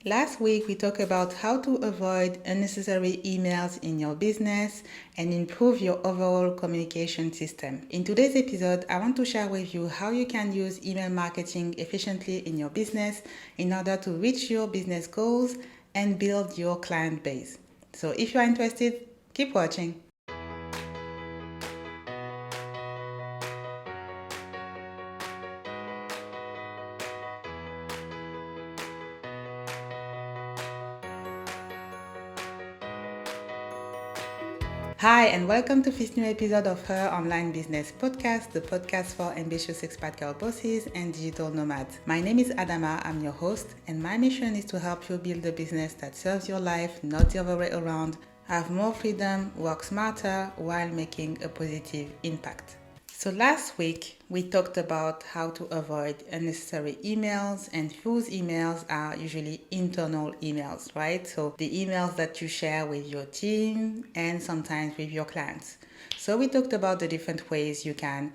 Last week, we talked about how to avoid unnecessary emails in your business and improve your overall communication system. In today's episode, I want to share with you how you can use email marketing efficiently in your business in order to reach your business goals and build your client base. So if you are interested, keep watching. Hi, and welcome to this new episode of Her Online Business Podcast, the podcast for ambitious expat girl bosses and digital nomads. My name is Adama, I'm your host, and my mission is to help you build a business that serves your life, not the other way around, have more freedom, work smarter while making a positive impact. So last week, we talked about how to avoid unnecessary emails, and those emails are usually internal emails, right? So the emails that you share with your team and sometimes with your clients. So we talked about the different ways you can,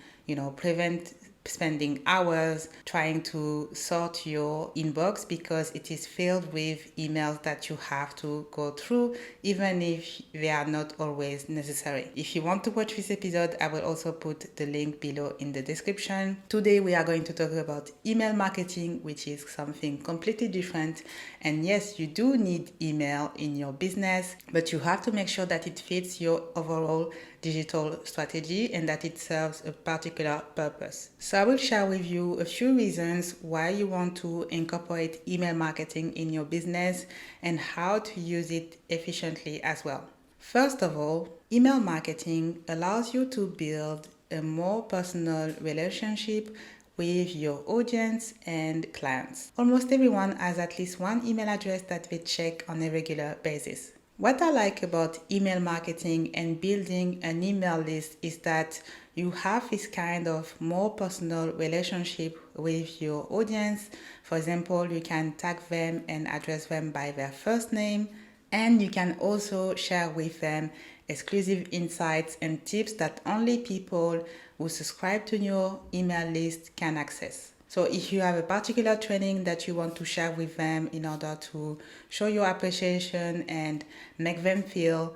prevent spending hours trying to sort your inbox because it is filled with emails that you have to go through, even if they are not always necessary. If you want to watch this episode, I will also put the link below in the description. Today, we are going to talk about email marketing, which is something completely different. And yes, you do need email in your business, but you have to make sure that it fits your overall digital strategy and that it serves a particular purpose. So I will share with you a few reasons why you want to incorporate email marketing in your business and how to use it efficiently as well. First of all, email marketing allows you to build a more personal relationship with your audience and clients. Almost everyone has at least one email address that they check on a regular basis. What I like about email marketing and building an email list is that you have this kind of more personal relationship with your audience. For example, you can tag them and address them by their first name, and you can also share with them exclusive insights and tips that only people who subscribe to your email list can access. So if you have a particular training that you want to share with them in order to show your appreciation and make them feel,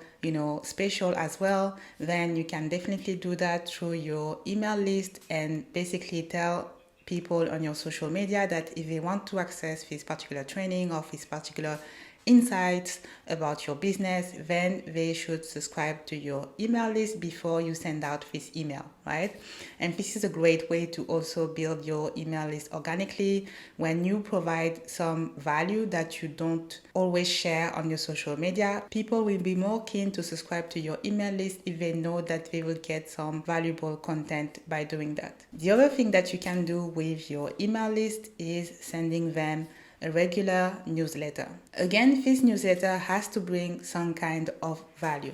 special as well, then you can definitely do that through your email list and basically tell people on your social media that if they want to access this particular training or this particular insights about your business, then they should subscribe to your email list before you send out this email, right? And this is a great way to also build your email list organically. When you provide some value that you don't always share on your social media, people will be more keen to subscribe to your email list if they know that they will get some valuable content by doing that. The other thing that you can do with your email list is sending them a regular newsletter. Again, this newsletter has to bring some kind of value,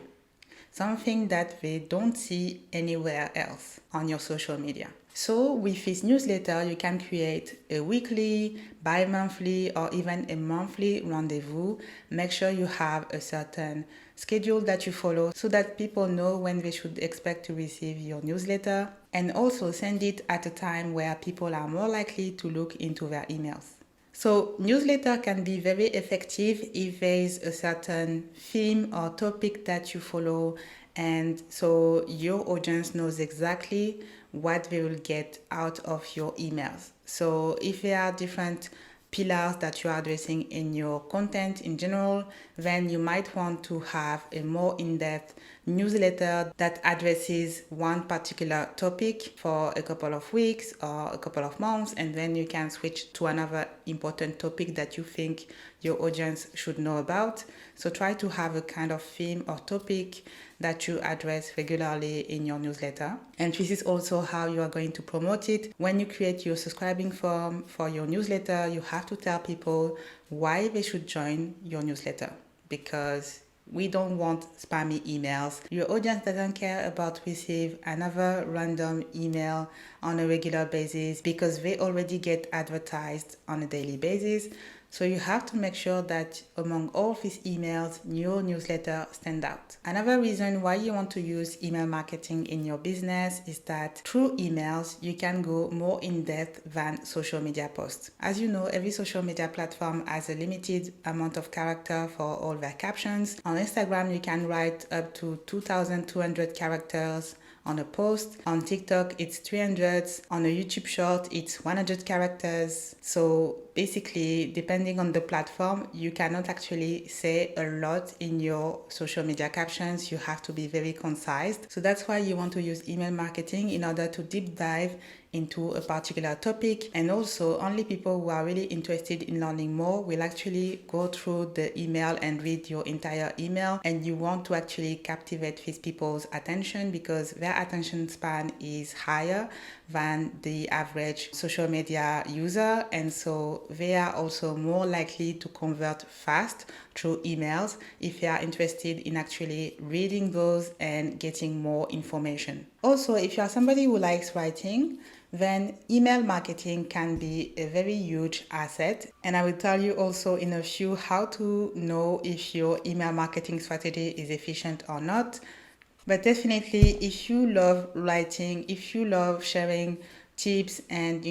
something that they don't see anywhere else on your social media. So with this newsletter, you can create a weekly, bi-monthly, or even a monthly rendezvous. Make sure you have a certain schedule that you follow so that people know when they should expect to receive your newsletter, and also send it at a time where people are more likely to look into their emails. So newsletter can be very effective if there is a certain theme or topic that you follow, and so your audience knows exactly what they will get out of your emails. So if there are different pillars that you are addressing in your content in general, then you might want to have a more in-depth newsletter that addresses one particular topic for a couple of weeks or a couple of months, and then you can switch to another important topic that you think your audience should know about. So try to have a kind of theme or topic that you address regularly in your newsletter. And this is also how you are going to promote it. When you create your subscribing form for your newsletter, you have to tell people why they should join your newsletter, because we don't want spammy emails. Your audience doesn't care about receive another random email on a regular basis because they already get advertised on a daily basis. So you have to make sure that among all these emails, your newsletter stand out. Another reason why you want to use email marketing in your business is that through emails, you can go more in depth than social media posts. As you know, every social media platform has a limited amount of character for all their captions. On Instagram, you can write up to 2,200 characters on a post. On TikTok, it's 300. On a YouTube short, it's 100 characters. So basically, depending on the platform, you cannot actually say a lot in your social media captions. You have to be very concise. So that's why you want to use email marketing in order to deep dive into a particular topic. And also, only people who are really interested in learning more will actually go through the email and read your entire email. And you want to actually captivate these people's attention because their attention span is higher than the average social media user. And so they are also more likely to convert fast through emails if they are interested in actually reading those and getting more information. Also, if you are somebody who likes writing, then email marketing can be a very huge asset. And I will tell you also in a few how to know if your email marketing strategy is efficient or not. But definitely, if you love writing, if you love sharing tips and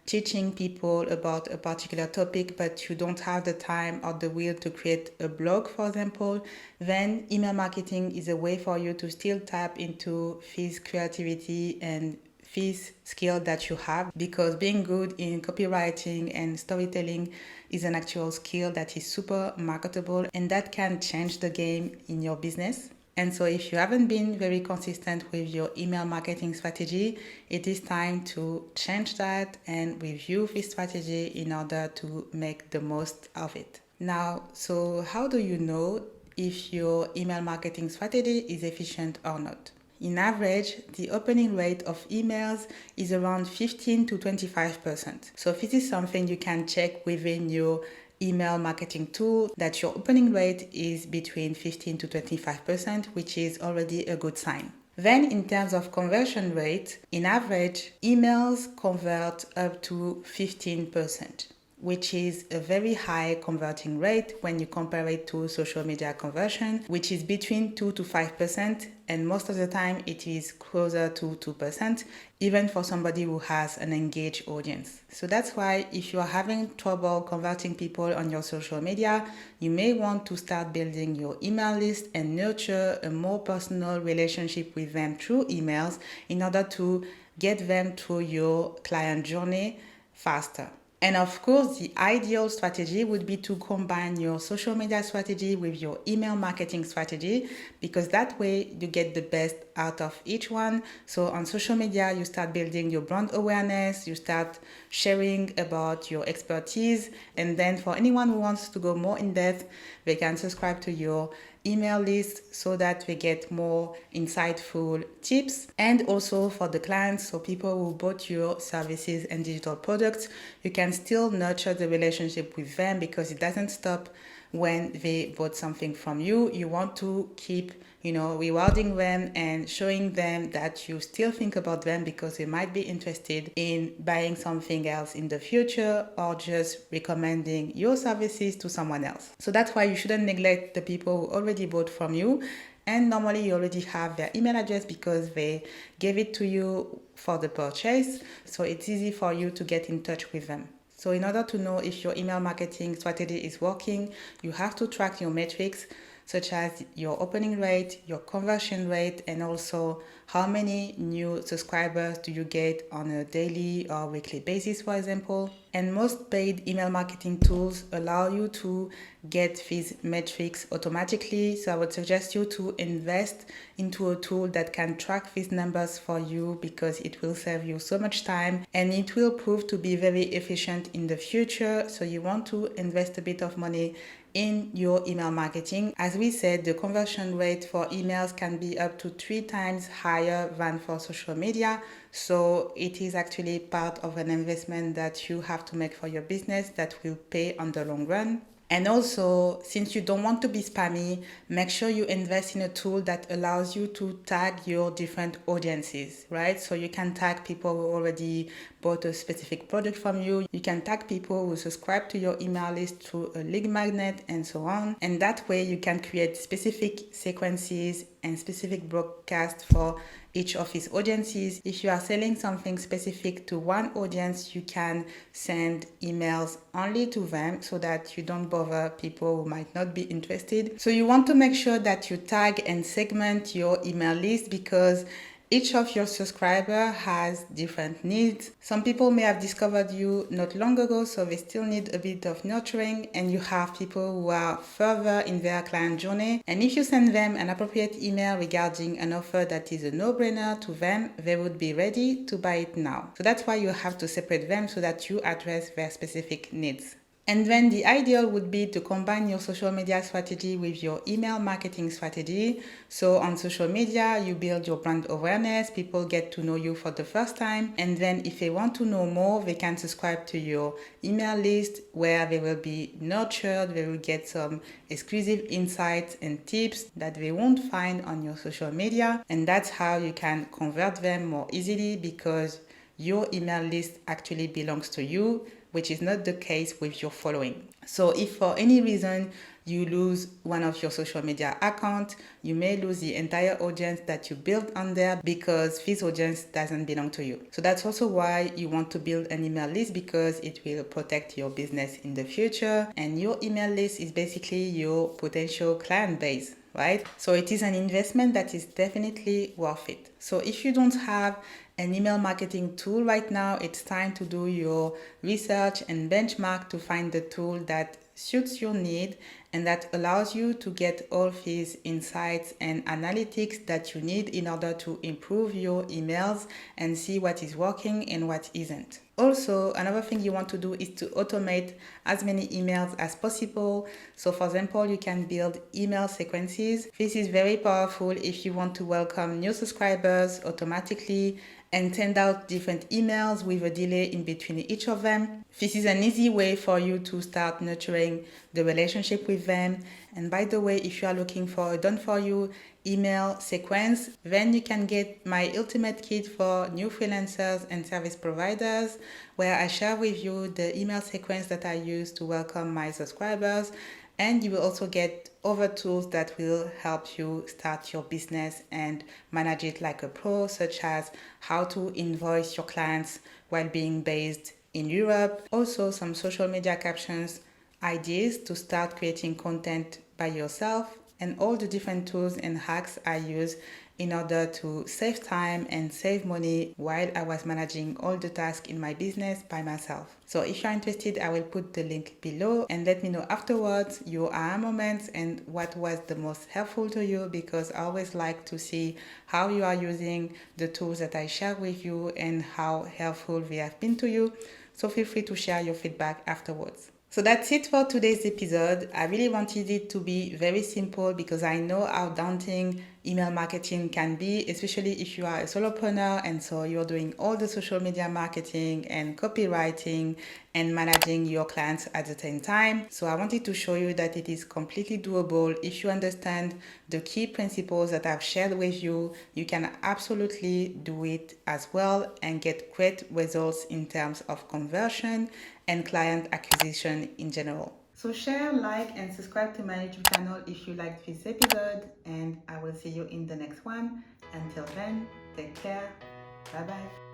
teaching people about a particular topic, but you don't have the time or the will to create a blog, for example, then email marketing is a way for you to still tap into this creativity and this skill that you have, because being good in copywriting and storytelling is an actual skill that is super marketable and that can change the game in your business. And so if you haven't been very consistent with your email marketing strategy, it is time to change that and review this strategy in order to make the most of it. Now, so how do you know if your email marketing strategy is efficient or not? In average, the opening rate of emails is around 15 to 25%. So this is something you can check within your email marketing tool, that your opening rate is between 15 to 25%, which is already a good sign. Then in terms of conversion rate, in average, emails convert up to 15%. Which is a very high converting rate when you compare it to social media conversion, which is between 2 to 5%, and most of the time it is closer to 2%, even for somebody who has an engaged audience. So that's why if you are having trouble converting people on your social media, you may want to start building your email list and nurture a more personal relationship with them through emails in order to get them through your client journey faster. And of course, the ideal strategy would be to combine your social media strategy with your email marketing strategy, because that way you get the best out of each one. So on social media, you start building your brand awareness, you start sharing about your expertise. And then for anyone who wants to go more in depth, they can subscribe to your email list so that we get more insightful tips. And also for the clients, so people who bought your services and digital products, you can still nurture the relationship with them, because it doesn't stop when they bought something from you. You want to keep rewarding them and showing them that you still think about them, because they might be interested in buying something else in the future or just recommending your services to someone else. So that's why you shouldn't neglect the people who already bought from you. And normally you already have their email address because they gave it to you for the purchase. So it's easy for you to get in touch with them. So in order to know if your email marketing strategy is working, you have to track your metrics, such as your opening rate, your conversion rate, and also how many new subscribers do you get on a daily or weekly basis, for example. And most paid email marketing tools allow you to get these metrics automatically. So I would suggest you to invest into a tool that can track these numbers for you, because it will save you so much time and it will prove to be very efficient in the future. So you want to invest a bit of money in your email marketing. As we said, the conversion rate for emails can be up to 3 times higher than for social media. So it is actually part of an investment that you have to make for your business that will pay on the long run. And also, since you don't want to be spammy, make sure you invest in a tool that allows you to tag your different audiences, right? So you can tag people who already bought a specific product from you. You can tag people who subscribe to your email list through a lead magnet and so on. And that way you can create specific sequences and specific broadcasts for each of his audiences. If you are selling something specific to one audience, you can send emails only to them so that you don't bother people who might not be interested. So you want to make sure that you tag and segment your email list because each of your subscribers has different needs. Some people may have discovered you not long ago, so they still need a bit of nurturing, and you have people who are further in their client journey. And if you send them an appropriate email regarding an offer that is a no-brainer to them, they would be ready to buy it now. So that's why you have to separate them so that you address their specific needs. And then the ideal would be to combine your social media strategy with your email marketing strategy. So on social media, you build your brand awareness, people get to know you for the first time. And then if they want to know more, they can subscribe to your email list where they will be nurtured, they will get some exclusive insights and tips that they won't find on your social media. And that's how you can convert them more easily because your email list actually belongs to you, which is not the case with your following. So if for any reason you lose one of your social media accounts, you may lose the entire audience that you built on there because this audience doesn't belong to you. So that's also why you want to build an email list because it will protect your business in the future. And your email list is basically your potential client base, right? So it is an investment that is definitely worth it. So if you don't have an email marketing tool right now, it's time to do your research and benchmark to find the tool that suits your need and that allows you to get all these insights and analytics that you need in order to improve your emails and see what is working and what isn't. Also, another thing you want to do is to automate as many emails as possible. So for example, you can build email sequences. This is very powerful if you want to welcome new subscribers automatically and send out different emails with a delay in between each of them. This is an easy way for you to start nurturing the relationship with them. And by the way, if you are looking for a done-for-you email sequence, then you can get my ultimate kit for new freelancers and service providers, where I share with you the email sequence that I use to welcome my subscribers. And you will also get other tools that will help you start your business and manage it like a pro, such as how to invoice your clients while being based in Europe. Also, some social media captions, ideas to start creating content by yourself, and all the different tools and hacks I use in order to save time and save money while I was managing all the tasks in my business by myself. So if you're interested, I will put the link below and let me know afterwards your aha moments and what was the most helpful to you, because I always like to see how you are using the tools that I share with you and how helpful they have been to you. So feel free to share your feedback afterwards. So that's it for today's episode. I really wanted it to be very simple because I know how daunting email marketing can be, especially if you are a solopreneur and so you're doing all the social media marketing and copywriting and managing your clients at the same time. So I wanted to show you that it is completely doable. If you understand the key principles that I've shared with you, you can absolutely do it as well and get great results in terms of conversion and client acquisition in general. So share, like, and subscribe to my YouTube channel if you liked this episode, and I will see you in the next one. Until then, take care. Bye bye.